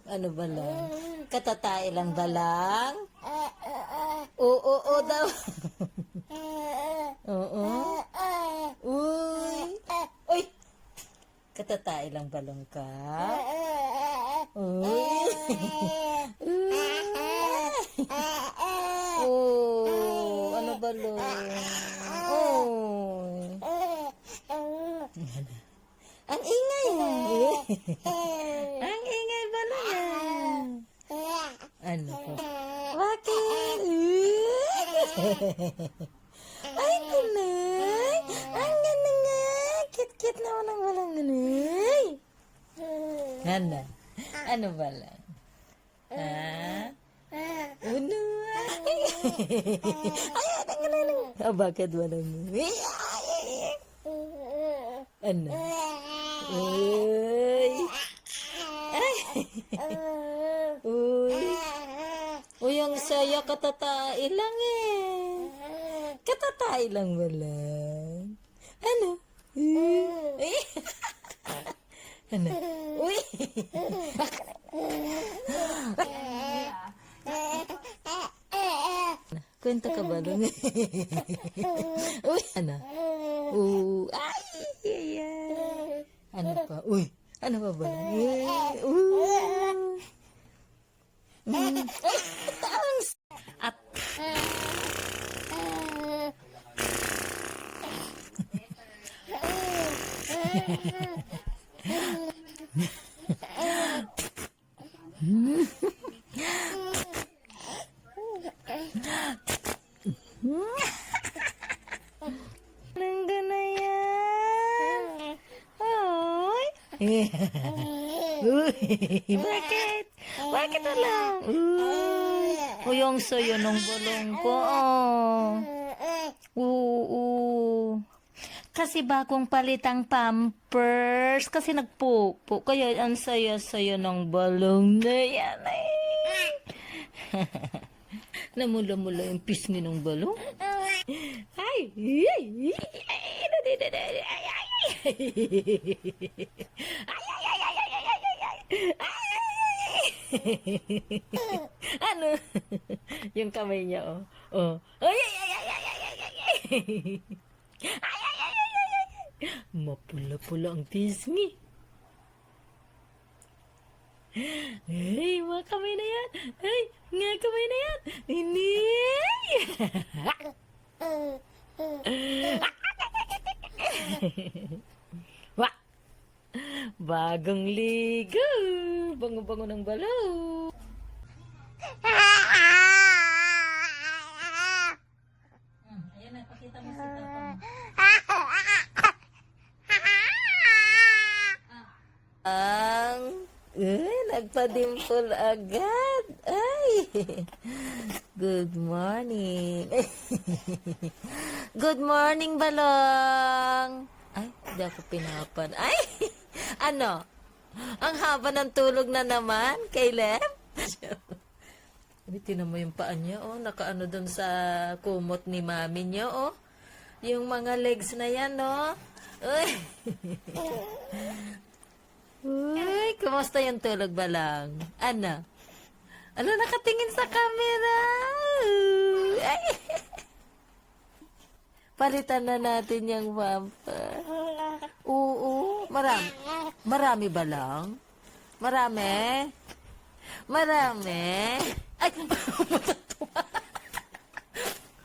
Ano ba lang? Katatay lang ba lang? Oo daw. Oo. Uy. Uy. Katatay lang balong ka? Uy. Oh, ano balong? Oh. Ang ingay. Ang ingay balong. Ano po? Bakit? Ay, kunay. Ang ganda nga. Kit-kit naman ang walang kunay. Ano? Ano ba lang? Ha? Uno. Ay, ang ganda. Bakit walang kunay? Ano? Uy. Ay. Uy. Uy, ang saya katatay lang eh. Katatay lang wala. Ano? Uy. Ano? Uy. Kwenta ka ba dun? Uy, ano? Ay, yeah. Ano pa? Uy, ano pa ba? At nandun na yan. Oy. Uy, bakit? Bakit na lang? Uy, yung sayo ng balong ko. Oo. Kasi bagong palitang pampers. Kasi nagpupo. Kaya ang saya-saya ng balong na yan. Namula-mula yung pisngi ng balong. Ay! Ano? Yung kamay niya, oh. Oh. Ay! Mapula-pula ang pisngi. Ay, mga kamay na yan. Ay, mga kamay na yan. Hindi. Wah! Bagong ligo. Bango-bango ng balaw. Ayan na, pakita mo si Papa. Nagpa-dimple agad. Ay. Good morning. Good morning, balong. Ay, hindi ako pinapan. Ay, ano? Ang haba ng tulog na naman, Caleb. Tinan mo yung paa niya, oh. Nakaano doon sa kumot ni mami niya, oh. Yung mga legs na yan, oh. Uy. Uy, kumusta yung tulog ba lang? Ano? Ano, nakatingin sa camera? Ay. Palitan na natin yung pamper. Oo, marami. Marami ba lang? Marami? Marami? Ay, umutot pa.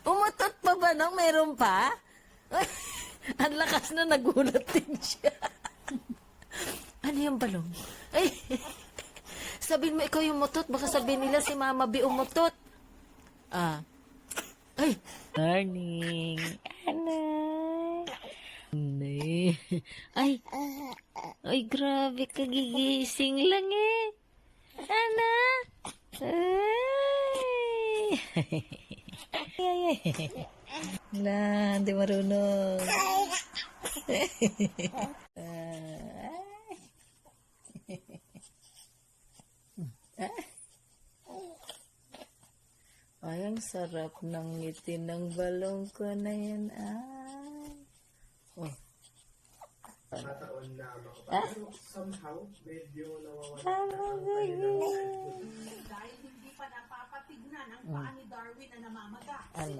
Umutot pa ba nang meron pa? Ay, ang lakas na, nagulat din siya. Ano yung balong? Ay, sabihin mo ikaw yung mutot. Baka sabihin nila si Mama B umutot. Ah. Ay. Morning. Ano? Ay. Ay, grabe. Kagigising lang eh. Ano? Ay. Ay. Wala, hindi marunong. Ay, ang sarap ng ngiti ng balong ko na yan. Ay. Oh. Mataon na makapag. Somehow, medyo nawawala. paa ni Darwin na namamaga. Ano?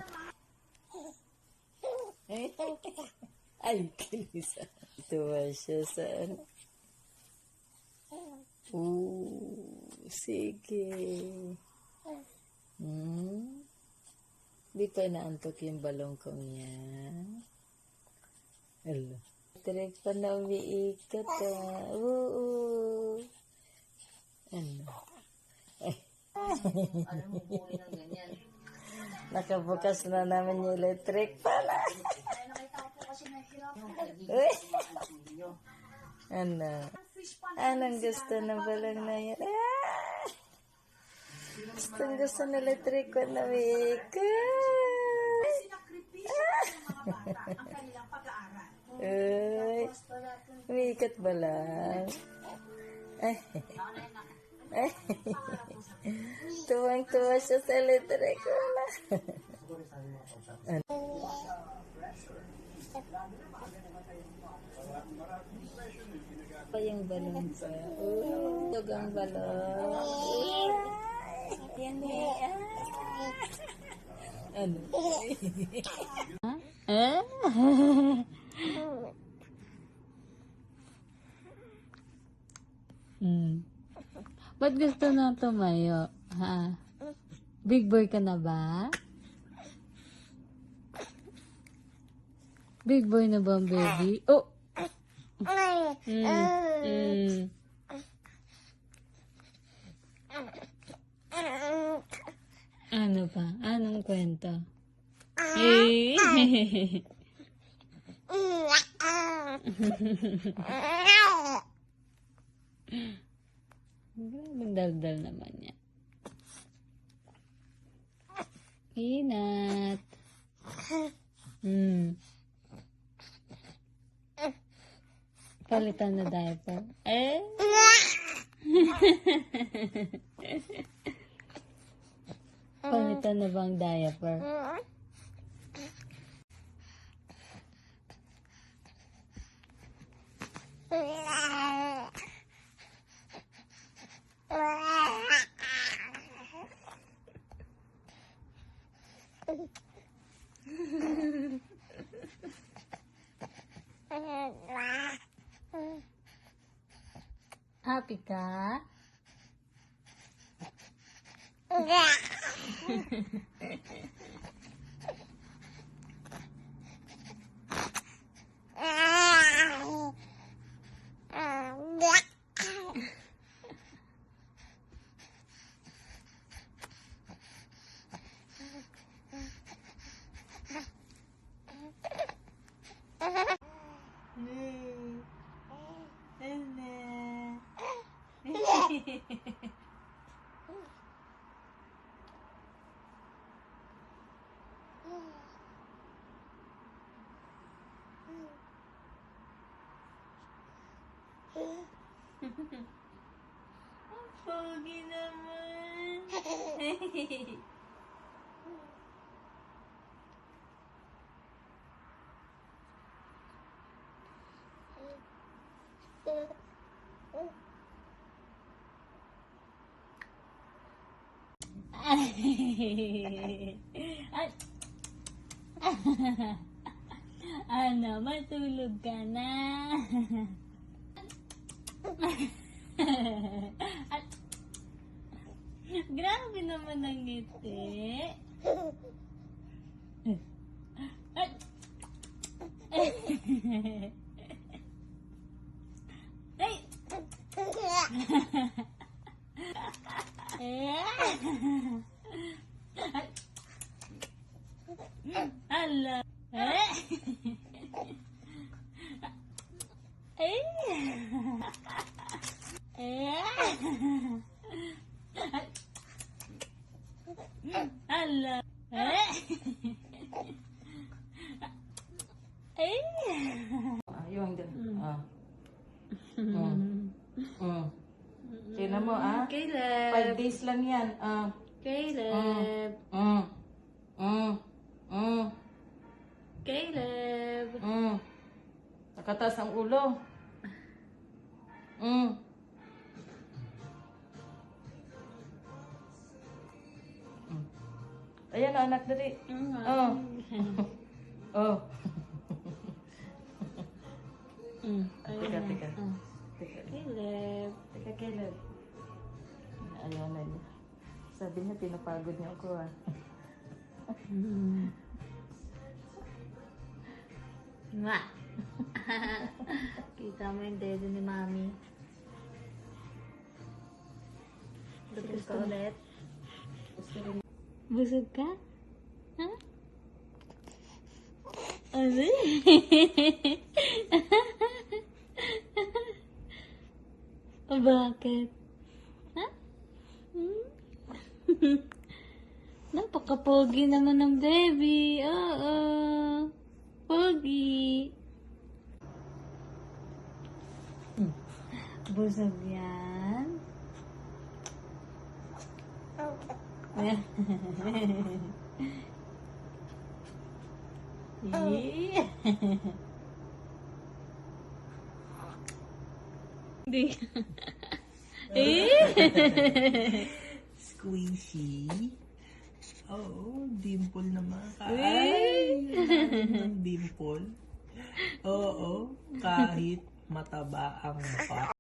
Ay, kilisa. Tuwa siya sa ano. Sige. Di pa inaantok yung balong kong yan. Hello. Direk pa na umiikot Oo. Ano? Alam mo, buhay ng ganyan. Nakabukas na naman yung electric pala. Kaya nakita ko po kasi nahihirap. Uy! Ano? Anong gusto ng balong na yan? Gusto ng electric pa na umiikot. Sinakripisyo ng mga bata ang kanilang pag-aaral. Uy! Umiikot ba lang? Ay. Ay. Tuwang-tuwa siya sa electric wala. Pa yung balon pa. Tugang balon. Yan eh. Ano? Ba't gusto na tumayo? Ha? Big boy ka na ba? Big boy na ba ang baby? Oh! Ano pa? Anong kwento? Eh! Grabing daldal naman yan. Inat. Palitan na diaper. Eh? Palitan na bang diaper? Happy ka? Ang pogi naman. Ano, matulog ka na. Grabe naman ang ngiti. Ala. Ala. Yung Tingnan mo, Caleb. 5 days lang yan. Caleb. Caleb. Nakataas ang ulo. Ayan o, anak, dali. Oh. Oh. Teka, teka. Teka. Caleb. Teka, Caleb. Ayaw na niya. Sabi niya, pinapagod niya ako ah. Mwah! Kita mo yung dedo ni Mami. Busog ka ulit? Busog ka? Ha? Ano? Bakit? Ha? Napaka-pogi naman ng baby. Oo. Pogi. Busog yan. Hindi. Squishy. Oo, dimple naman. Ay, ng dimple. Oo, kahit mataba ang mukha.